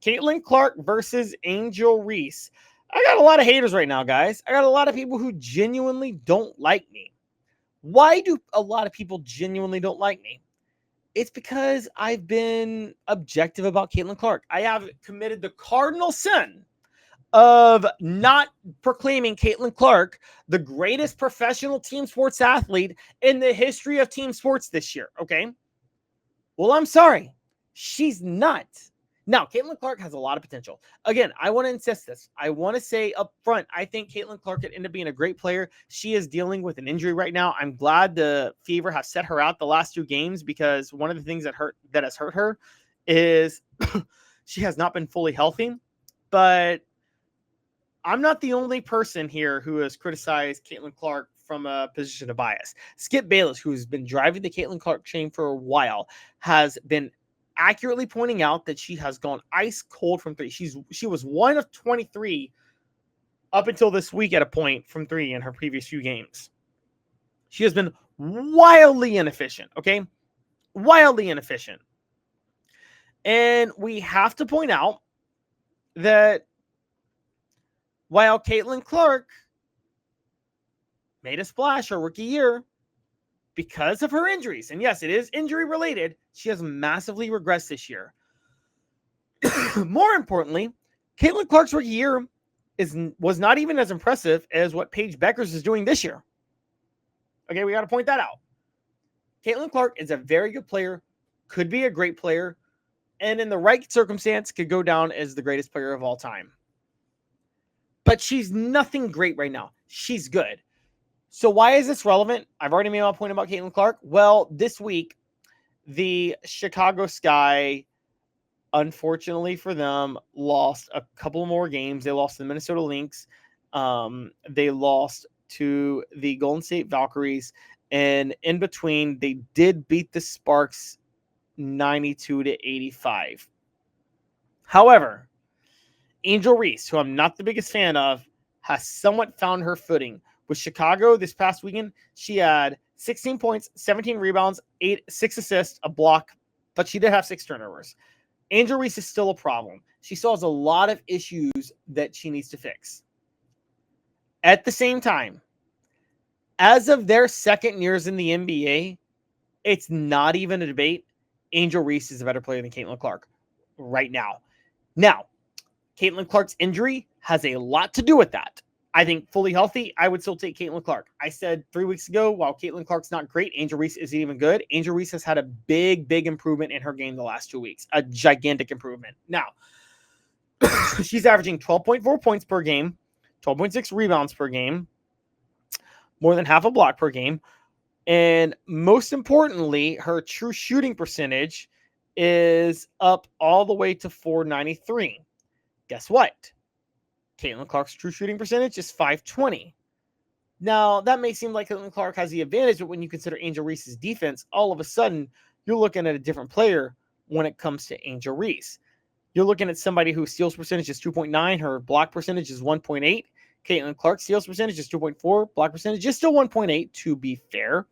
Caitlin Clark versus Angel Reese. I got a lot of haters right now, guys. I got a lot of people who genuinely don't like me. Why do a lot of people genuinely don't like me? It's because I've been objective about Caitlin Clark. I have committed the cardinal sin of not proclaiming Caitlin Clark the greatest professional team sports athlete in the history of team sports this year. Okay. Well, I'm sorry. She's not. Now, Caitlin Clark has a lot of potential. Again, I want to insist this. I want to say up front, I think Caitlin Clark could end up being a great player. She is dealing with an injury right now. I'm glad the Fever have set her out the last 2 games because one of the things that has hurt her is she has not been fully healthy. But I'm not the only person here who has criticized Caitlin Clark from a position of bias. Skip Bayless, who's been driving the Caitlin Clark chain for a while, has been accurately pointing out that she has gone ice cold from 3. She was 1 of 23 up until this week at a point from 3 in her previous few games. She has been wildly inefficient, okay? Wildly inefficient. And we have to point out that while Caitlin Clark made a splash her rookie year because of her injuries, and yes, it is injury related, she has massively regressed this year. More importantly, Caitlin Clark's rookie year was not even as impressive as what Paige Bueckers is doing this year. Okay, we got to point that out. Caitlin Clark is a very good player, could be a great player, and in the right circumstance could go down as the greatest player of all time. But she's nothing great right now. She's good. So why is this relevant? I've already made my point about Caitlin Clark. Well, this week, the Chicago Sky, unfortunately for them, lost a couple more games. They lost to the Minnesota Lynx. They lost to the Golden State Valkyries. And in between, they did beat the Sparks 92-85. However, Angel Reese, who I'm not the biggest fan of, has somewhat found her footing. With Chicago this past weekend, she had 16 points, 17 rebounds, 6 assists, a block, but she did have 6 turnovers. Angel Reese is still a problem. She still has a lot of issues that she needs to fix. At the same time, as of their second years in the NBA, it's not even a debate. Angel Reese is a better player than Caitlin Clark right now. Now, Caitlin Clark's injury has a lot to do with that. I think fully healthy, I would still take Caitlin Clark. I said 3 weeks ago, while Caitlin Clark's not great, Angel Reese isn't even good. Angel Reese has had a big improvement in her game the last 2 weeks. A gigantic improvement. Now, she's averaging 12.4 points per game, 12.6 rebounds per game, more than half a block per game. And most importantly, her true shooting percentage is up all the way to .493. Guess what? Caitlin Clark's true shooting percentage is .520. Now, that may seem like Caitlin Clark has the advantage, but when you consider Angel Reese's defense, all of a sudden, you're looking at a different player when it comes to Angel Reese. You're looking at somebody whose steals percentage is 2.9, her block percentage is 1.8. Caitlin Clark's steals percentage is 2.4, block percentage is still 1.8, to be fair.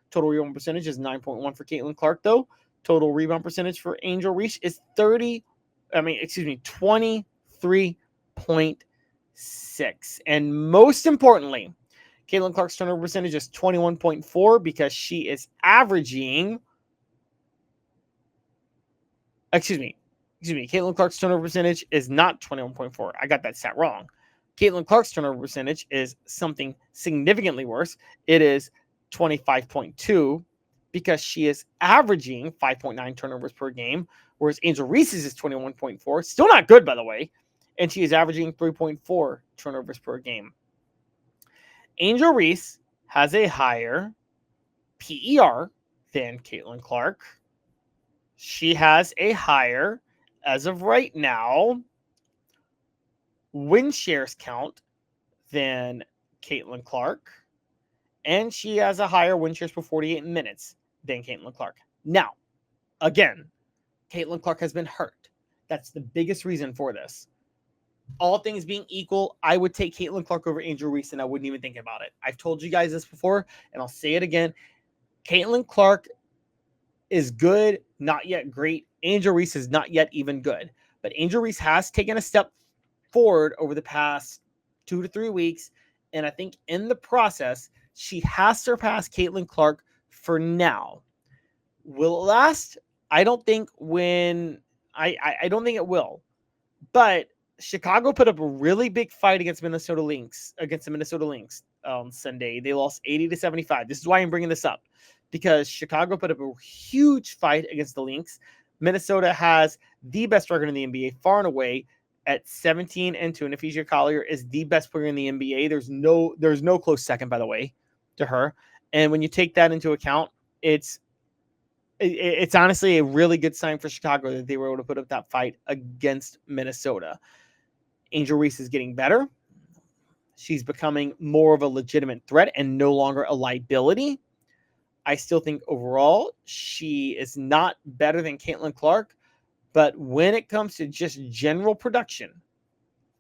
Total rebound percentage is 9.1 for Caitlin Clark, though. Total rebound percentage for Angel Reese is 23.6. And most importantly, Caitlin Clark's turnover percentage is 21.4 because she is averaging. Caitlin Clark's turnover percentage is not 21.4. I got that stat wrong. Caitlin Clark's turnover percentage is something significantly worse. It is 25.2 because she is averaging 5.9 turnovers per game, whereas Angel Reese's is 21.4. Still not good, by the way. And she is averaging 3.4 turnovers per game. Angel Reese has a higher PER than Caitlin Clark. She has a higher, as of right now, win shares count than Caitlin Clark. And she has a higher win shares per 48 minutes than Caitlin Clark. Now, again, Caitlin Clark has been hurt. That's the biggest reason for this. All things being equal, I would take Caitlin Clark over Angel Reese, and I wouldn't even think about it. I've told you guys this before, and I'll say it again. Caitlin Clark is good, not yet great. Angel Reese is not yet even good. But Angel Reese has taken a step forward over the past 2 to 3 weeks. And I think in the process, she has surpassed Caitlin Clark for now. Will it last? I don't think I don't think it will. But Chicago put up a really big fight against the Minnesota Lynx on Sunday. They lost 80-75. This is why I'm bringing this up, because Chicago put up a huge fight against the Lynx. Minnesota has the best record in the NBA far and away at 17-2, and Ephesian Collier is the best player in the NBA. There's no close second, by the way, to her. And when you take that into account, it's honestly a really good sign for Chicago that they were able to put up that fight against Minnesota. Angel Reese is getting better. She's becoming more of a legitimate threat and no longer a liability. I still think overall she is not better than Caitlin Clark, but when it comes to just general production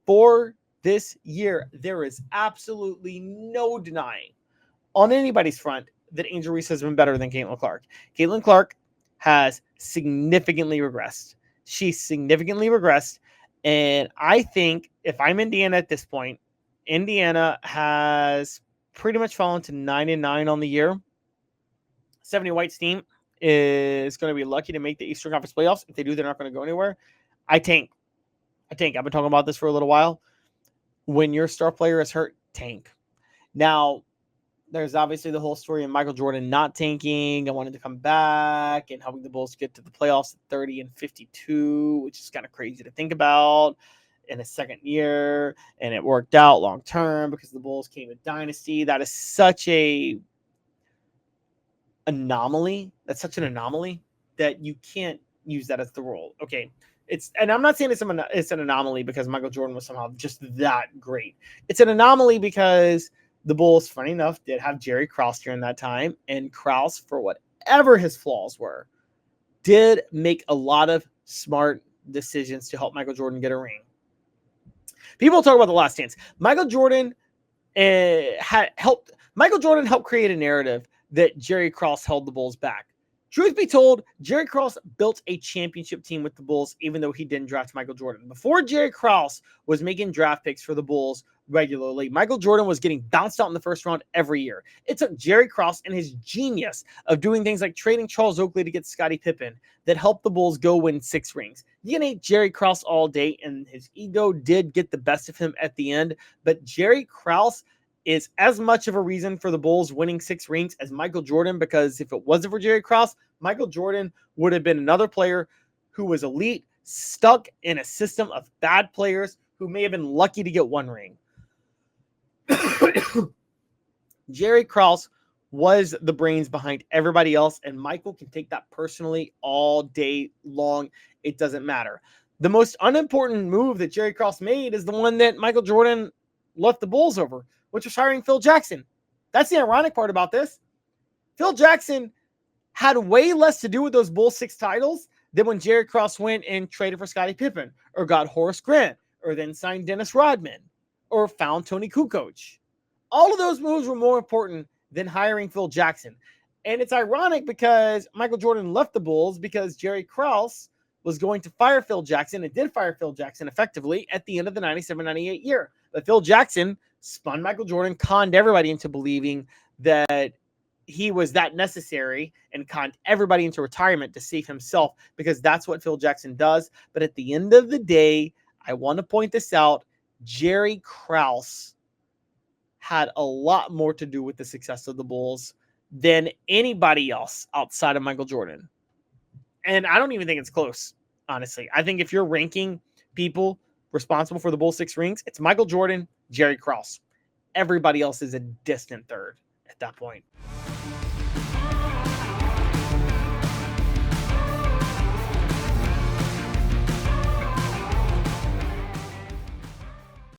for this year, there is absolutely no denying on anybody's front that Angel Reese has been better than Caitlin Clark. Caitlin Clark has significantly regressed. She's significantly regressed. And I think if I'm Indiana at this point, Indiana has pretty much fallen to 9-9 on the year. 70 White's team is going to be lucky to make the Eastern Conference playoffs. If they do, they're not going to go anywhere. I tank. I've been talking about this for a little while. When your star player is hurt, tank. Now, there's obviously the whole story of Michael Jordan not tanking and wanting to come back and helping the Bulls get to the playoffs at 30-52, which is kind of crazy to think about in his second year. And it worked out long term because the Bulls came a dynasty. That is such a anomaly. That's such an anomaly that you can't use that as the rule. Okay. And I'm not saying it's an anomaly because Michael Jordan was somehow just that great. It's an anomaly because the Bulls, funny enough, did have Jerry Krause during that time, and Krause, for whatever his flaws were, did make a lot of smart decisions to help Michael Jordan get a ring. People talk about the last dance. Michael Jordan helped create a narrative that Jerry Krause held the Bulls back. Truth be told, Jerry Krause built a championship team with the Bulls, even though he didn't draft Michael Jordan. Before Jerry Krause was making draft picks for the Bulls regularly, Michael Jordan was getting bounced out in the first round every year. It took Jerry Krause and his genius of doing things like trading Charles Oakley to get Scottie Pippen that helped the Bulls go win 6 rings. You can hate Jerry Krause all day, and his ego did get the best of him at the end, but Jerry Krause is as much of a reason for the Bulls winning 6 rings as Michael Jordan, because if it wasn't for Jerry Krause, Michael Jordan would have been another player who was elite, stuck in a system of bad players who may have been lucky to get 1 ring. Jerry Krause was the brains behind everybody else, and Michael can take that personally all day long. It doesn't matter. The most unimportant move that Jerry Krause made is the one that Michael Jordan left the Bulls over, which was hiring Phil Jackson. That's the ironic part about this. Phil Jackson had way less to do with those Bulls 6 titles than when Jerry Krause went and traded for Scottie Pippen, or got Horace Grant, or then signed Dennis Rodman, or found Tony Kukoc. All of those moves were more important than hiring Phil Jackson. And it's ironic because Michael Jordan left the Bulls because Jerry Krause was going to fire Phil Jackson, and did fire Phil Jackson effectively at the end of the 97-98 year. But Phil Jackson spun Michael Jordan, conned everybody into believing that he was that necessary, and conned everybody into retirement to save himself, because that's what Phil Jackson does. But at the end of the day, I want to point this out. Jerry Krause had a lot more to do with the success of the Bulls than anybody else outside of Michael Jordan. And I don't even think it's close, honestly. I think if you're ranking people responsible for the Bulls 6 rings, it's Michael Jordan, Jerry Krause. Everybody else is a distant third at that point.